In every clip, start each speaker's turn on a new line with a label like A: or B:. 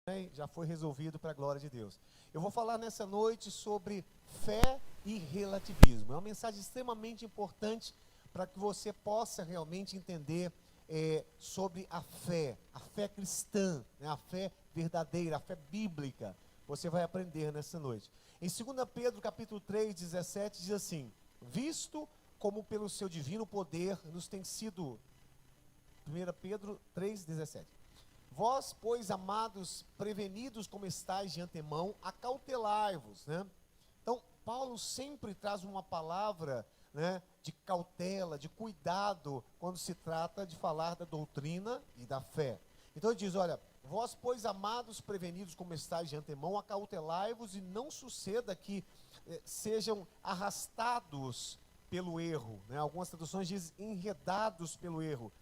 A: né, já foi resolvido para a glória de Deus. Eu vou falar nessa noite sobre fé e relativismo. É uma mensagem extremamente importante para que você possa realmente entender sobre a fé cristã, né, a fé verdadeira, a fé bíblica. Você vai aprender nessa noite. Em 2 Pedro capítulo 3, 17, diz assim: visto como pelo seu divino poder nos tem sido... 1 Pedro 3, 17. Vós, pois, amados, prevenidos como estáis de antemão, acautelai-vos, né? Então, Paulo sempre traz uma palavra, né, de cautela, de cuidado, quando se trata de falar da doutrina e da fé. Então ele diz, olha, vós, pois, amados, prevenidos como estáis de antemão, acautelai-vos e não suceda que sejam arrastados pelo erro, né? Algumas traduções dizem enredados pelo erro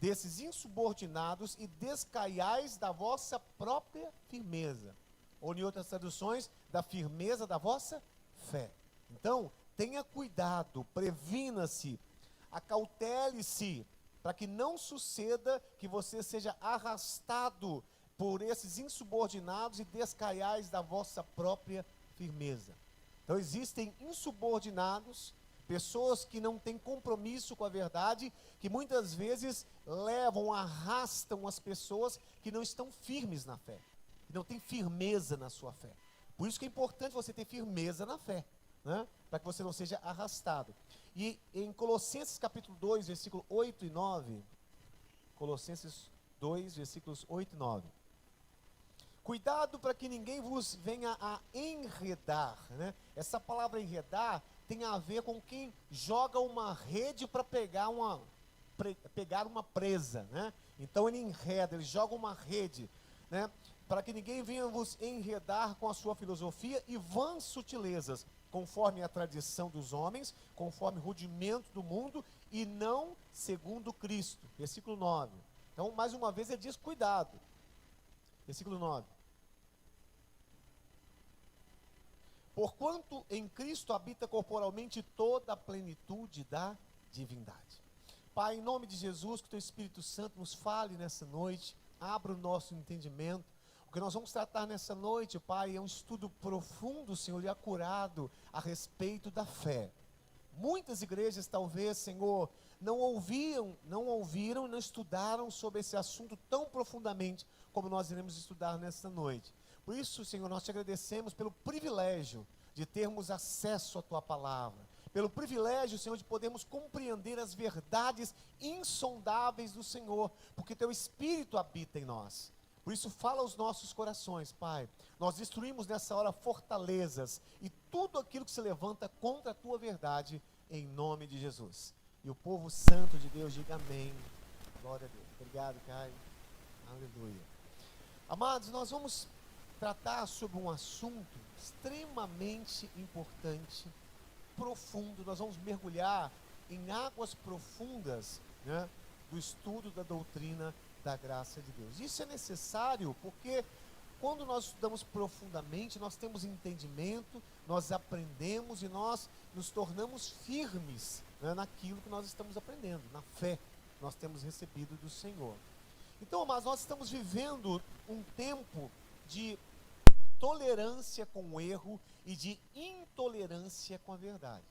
A: desses insubordinados e descaiais da vossa própria firmeza. Ou em outras traduções, da firmeza da vossa fé. Então, tenha cuidado, previna-se, acautele-se, para que não suceda que você seja arrastado por esses insubordinados e descaiais da vossa própria firmeza. Então, existem insubordinados, pessoas que não têm compromisso com a verdade, que muitas vezes levam, arrastam as pessoas que não estão firmes na fé, que não têm firmeza na sua fé. Por isso que é importante você ter firmeza na fé, né? Para que você não seja arrastado. E em Colossenses capítulo 2, versículo 8 e 9, Colossenses 2, versículos 8 e 9. Cuidado para que ninguém vos venha a enredar, né? Essa palavra enredar tem a ver com quem joga uma rede para pegar uma presa, né? Então ele enreda, ele joga uma rede, né? Para que ninguém venha vos enredar com a sua filosofia e vãs sutilezas, conforme a tradição dos homens, conforme o rudimento do mundo, e não segundo Cristo. Versículo 9. Então, mais uma vez, ele diz, cuidado. Versículo 9. Porquanto em Cristo habita corporalmente toda a plenitude da divindade. Pai, em nome de Jesus, que o Teu Espírito Santo nos fale nessa noite, abra o nosso entendimento. O que nós vamos tratar nessa noite, Pai, é um estudo profundo, Senhor, e acurado a respeito da fé. Muitas igrejas, talvez, Senhor, não ouviram, não estudaram sobre esse assunto tão profundamente como nós iremos estudar nessa noite. Por isso, Senhor, nós te agradecemos pelo privilégio de termos acesso à Tua palavra, pelo privilégio, Senhor, de podermos compreender as verdades insondáveis do Senhor, porque Teu Espírito habita em nós. Por isso, fala aos nossos corações, Pai. Nós destruímos nessa hora fortalezas e tudo aquilo que se levanta contra a Tua verdade, em nome de Jesus. E o povo santo de Deus diga amém. Glória a Deus. Obrigado, Caio. Aleluia. Amados, nós vamos tratar sobre um assunto extremamente importante, profundo. Nós vamos mergulhar em águas profundas, né, do estudo da doutrina da graça de Deus. Isso é necessário porque quando nós estudamos profundamente, nós temos entendimento, nós aprendemos e nós nos tornamos firmes, né, naquilo que nós estamos aprendendo, na fé que nós temos recebido do Senhor. Então, mas nós estamos vivendo um tempo de tolerância com o erro e de intolerância com a verdade.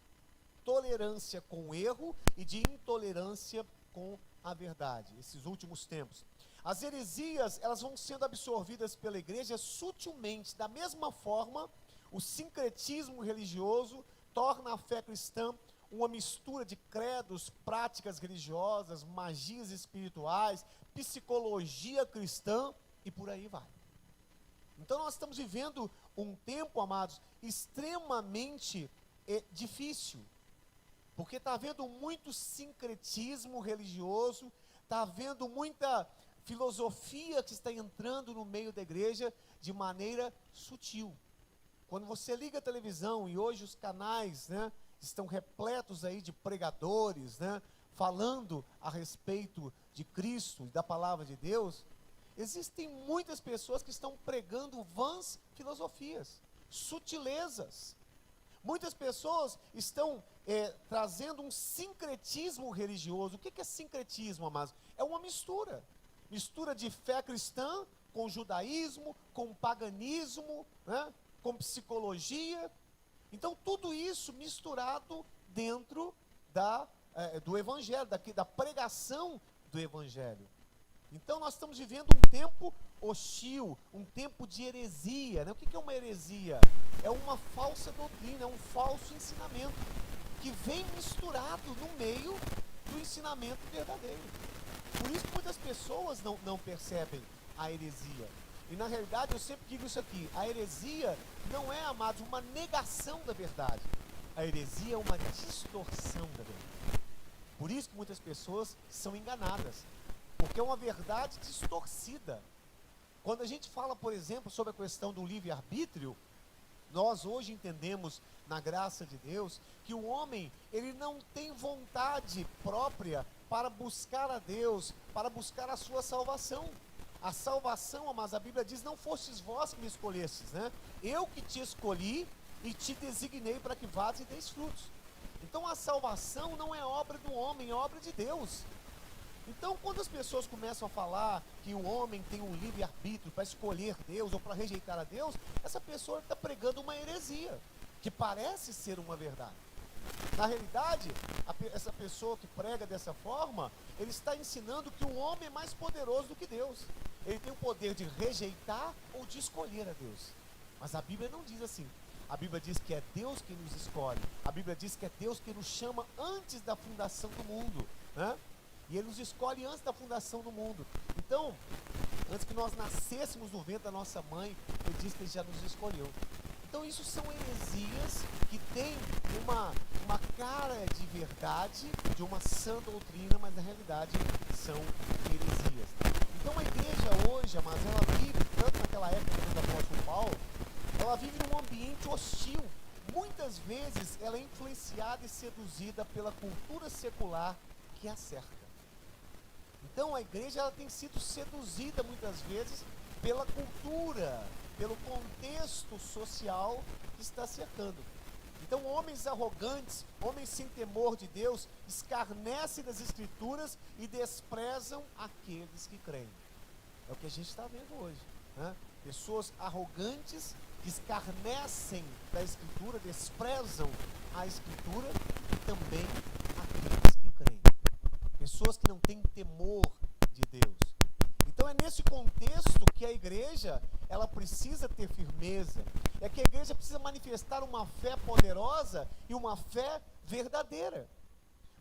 A: Tolerância com o erro e de intolerância com a verdade, esses últimos tempos. As heresias, elas vão sendo absorvidas pela igreja sutilmente. Da mesma forma, o sincretismo religioso torna a fé cristã uma mistura de credos, práticas religiosas, magias espirituais, psicologia cristã e por aí vai. Então nós estamos vivendo um tempo, amados, extremamente difícil, porque está havendo muito sincretismo religioso, está havendo muita filosofia que está entrando no meio da igreja de maneira sutil. Quando você liga a televisão, e hoje os canais, né, estão repletos aí de pregadores, né, falando a respeito de Cristo e da palavra de Deus, existem muitas pessoas que estão pregando vãs filosofias, sutilezas. Muitas pessoas estão trazendo um sincretismo religioso. O que é sincretismo, amados? É uma mistura de fé cristã com judaísmo, com paganismo, né? Com psicologia. Então, tudo isso misturado dentro do Evangelho, da pregação do Evangelho. Então, nós estamos vivendo um tempo hostil, um tempo de heresia, né? O que é uma heresia? É uma falsa doutrina, é um falso ensinamento, que vem misturado no meio do ensinamento verdadeiro. Por isso que muitas pessoas não percebem a heresia. E na realidade, eu sempre digo isso aqui, a heresia não é, amados, uma negação da verdade. A heresia é uma distorção da verdade. Por isso que muitas pessoas são enganadas, porque é uma verdade distorcida. Quando a gente fala, por exemplo, sobre a questão do livre-arbítrio, nós hoje entendemos, na graça de Deus, que o homem, ele não tem vontade própria para buscar a Deus, para buscar a sua salvação. A salvação, mas a Bíblia diz, não fostes vós que me escolhestes, né? Eu que te escolhi e te designei para que vás e deis frutos. Então a salvação não é obra do homem, é obra de Deus. Então quando as pessoas começam a falar que o homem tem um livre-arbítrio para escolher Deus ou para rejeitar a Deus, essa pessoa está pregando uma heresia, que parece ser uma verdade. Na realidade, essa pessoa que prega dessa forma, ele está ensinando que o homem é mais poderoso do que Deus. Ele tem o poder de rejeitar ou de escolher a Deus. Mas a Bíblia não diz assim. A Bíblia diz que é Deus quem nos escolhe. A Bíblia diz que é Deus quem nos chama antes da fundação do mundo, né? E Ele nos escolhe antes da fundação do mundo. Então, antes que nós nascêssemos no ventre da nossa mãe, Ele diz que Ele já nos escolheu. Então isso são heresias que têm uma cara de verdade, de uma sã doutrina, mas na realidade são heresias. Então a igreja hoje, mas ela vive, tanto naquela época do apóstolo Paulo, ela vive num ambiente hostil. Muitas vezes ela é influenciada e seduzida pela cultura secular que a cerca. Então a igreja ela tem sido seduzida muitas vezes pela cultura, pelo contexto social que está cercando. Então homens arrogantes, homens sem temor de Deus, escarnecem das Escrituras e desprezam aqueles que creem. É o que a gente está vendo hoje, né? Pessoas arrogantes que escarnecem da Escritura, desprezam a Escritura e também aqueles que creem. Pessoas que não têm temor de Deus. Então é nesse contexto que a igreja, ela precisa ter firmeza. É que a igreja precisa manifestar uma fé poderosa e uma fé verdadeira.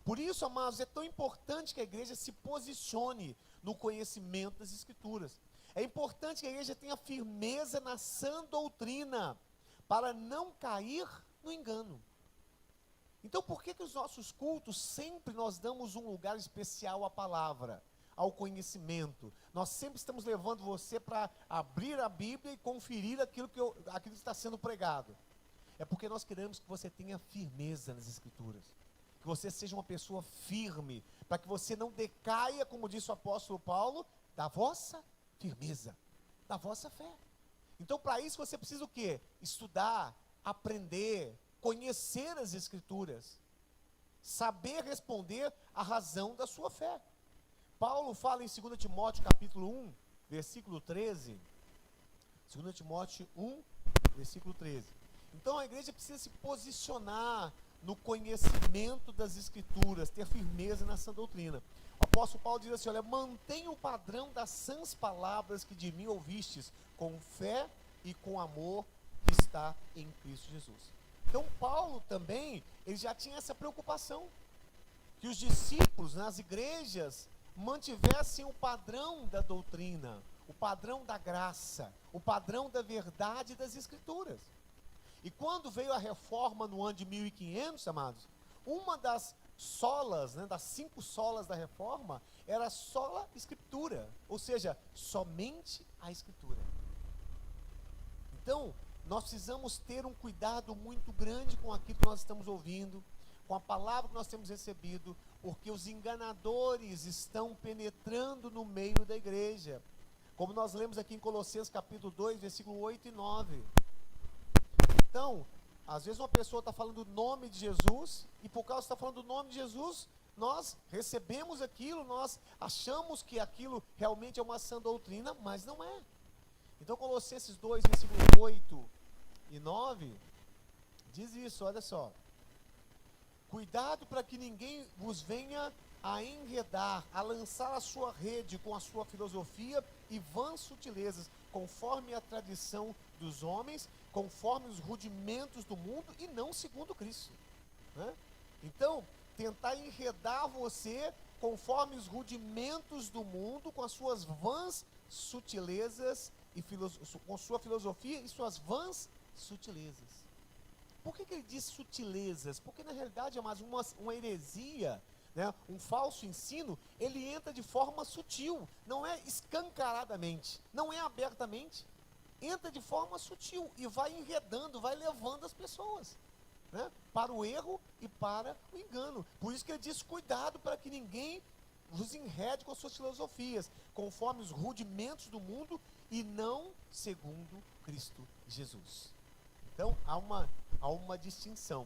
A: Por isso, amados, é tão importante que a igreja se posicione no conhecimento das Escrituras. É importante que a igreja tenha firmeza na sã doutrina, para não cair no engano. Então, por que os nossos cultos sempre nós damos um lugar especial à palavra, ao conhecimento? Nós sempre estamos levando você para abrir a Bíblia e conferir aquilo que está sendo pregado. É porque nós queremos que você tenha firmeza nas Escrituras, que você seja uma pessoa firme, para que você não decaia, como disse o apóstolo Paulo, da vossa firmeza, da vossa fé. Então, para isso você precisa o quê? Estudar, aprender, conhecer as Escrituras, saber responder à razão da sua fé. Paulo fala em 2 Timóteo capítulo 1, versículo 13. 2 Timóteo 1, versículo 13. Então a igreja precisa se posicionar no conhecimento das Escrituras, ter firmeza na sã doutrina. O apóstolo Paulo diz assim, olha, mantenha o padrão das sãs palavras que de mim ouvistes, com fé e com amor que está em Cristo Jesus. Então Paulo também, ele já tinha essa preocupação, que os discípulos nas igrejas mantivessem o padrão da doutrina, o padrão da graça, o padrão da verdade das Escrituras. E quando veio a reforma no ano de 1500, amados, uma das solas, né, das 5 solas da reforma, era sola Escritura, ou seja, somente a Escritura. Então, nós precisamos ter um cuidado muito grande com aquilo que nós estamos ouvindo, com a palavra que nós temos recebido, porque os enganadores estão penetrando no meio da igreja. Como nós lemos aqui em Colossenses capítulo 2, versículo 8 e 9. Então, às vezes uma pessoa está falando o nome de Jesus, e por causa de estar falando o nome de Jesus, nós recebemos aquilo, nós achamos que aquilo realmente é uma sã doutrina, mas não é. Então, Colossenses 2, versículo 8 e 9, diz isso, olha só. Cuidado para que ninguém vos venha a enredar, a lançar a sua rede com a sua filosofia e vãs sutilezas, conforme a tradição dos homens, conforme os rudimentos do mundo e não segundo Cristo. Né? Então, tentar enredar você conforme os rudimentos do mundo, com as suas vãs sutilezas, e com sua filosofia e suas vãs sutilezas. Por que ele diz sutilezas? Porque na realidade, amados, uma heresia, né, um falso ensino, ele entra de forma sutil, não é escancaradamente, não é abertamente, entra de forma sutil e vai enredando, vai levando as pessoas, né, para o erro e para o engano. Por isso que ele diz, cuidado para que ninguém vos enrede com as suas filosofias, conforme os rudimentos do mundo e não segundo Cristo Jesus. Então, há uma distinção.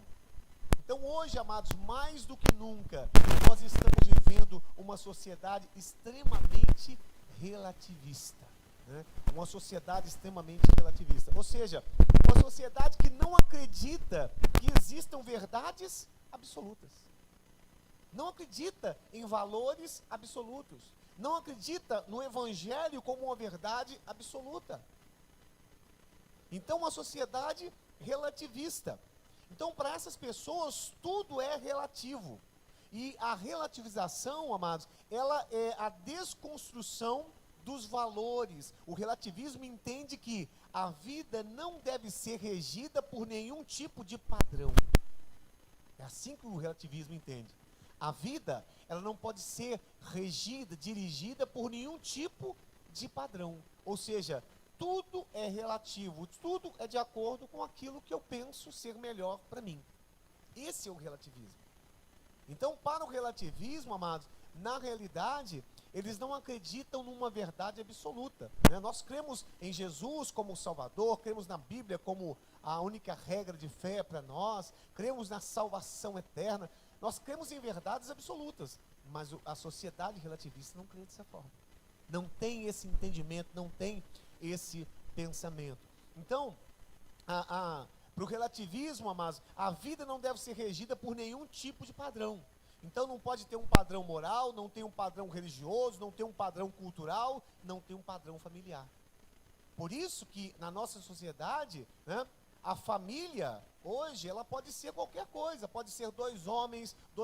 A: Então, hoje, amados, mais do que nunca, nós estamos vivendo uma sociedade extremamente relativista. Né? Uma sociedade extremamente relativista. Ou seja, uma sociedade que não acredita que existam verdades absolutas. Não acredita em valores absolutos. Não acredita no Evangelho como uma verdade absoluta. Então, uma sociedade relativista. Então, para essas pessoas, tudo é relativo. E a relativização, amados, ela é a desconstrução dos valores. O relativismo entende que a vida não deve ser regida por nenhum tipo de padrão. É assim que o relativismo entende. A vida, ela não pode ser regida, dirigida por nenhum tipo de padrão. Ou seja, tudo é relativo, tudo é de acordo com aquilo que eu penso ser melhor para mim. Esse é o relativismo. Então, para o relativismo, amados, na realidade, eles não acreditam numa verdade absoluta. Né? Nós cremos em Jesus como Salvador, cremos na Bíblia como a única regra de fé para nós, cremos na salvação eterna. Nós cremos em verdades absolutas, mas a sociedade relativista não crê dessa forma. Não tem esse entendimento, não tem esse pensamento. Então, para o relativismo, amados, a vida não deve ser regida por nenhum tipo de padrão. Então não pode ter um padrão moral, não tem um padrão religioso, não tem um padrão cultural, não tem um padrão familiar. Por isso que na nossa sociedade, né, a família, hoje, ela pode ser qualquer coisa, pode ser 2 homens,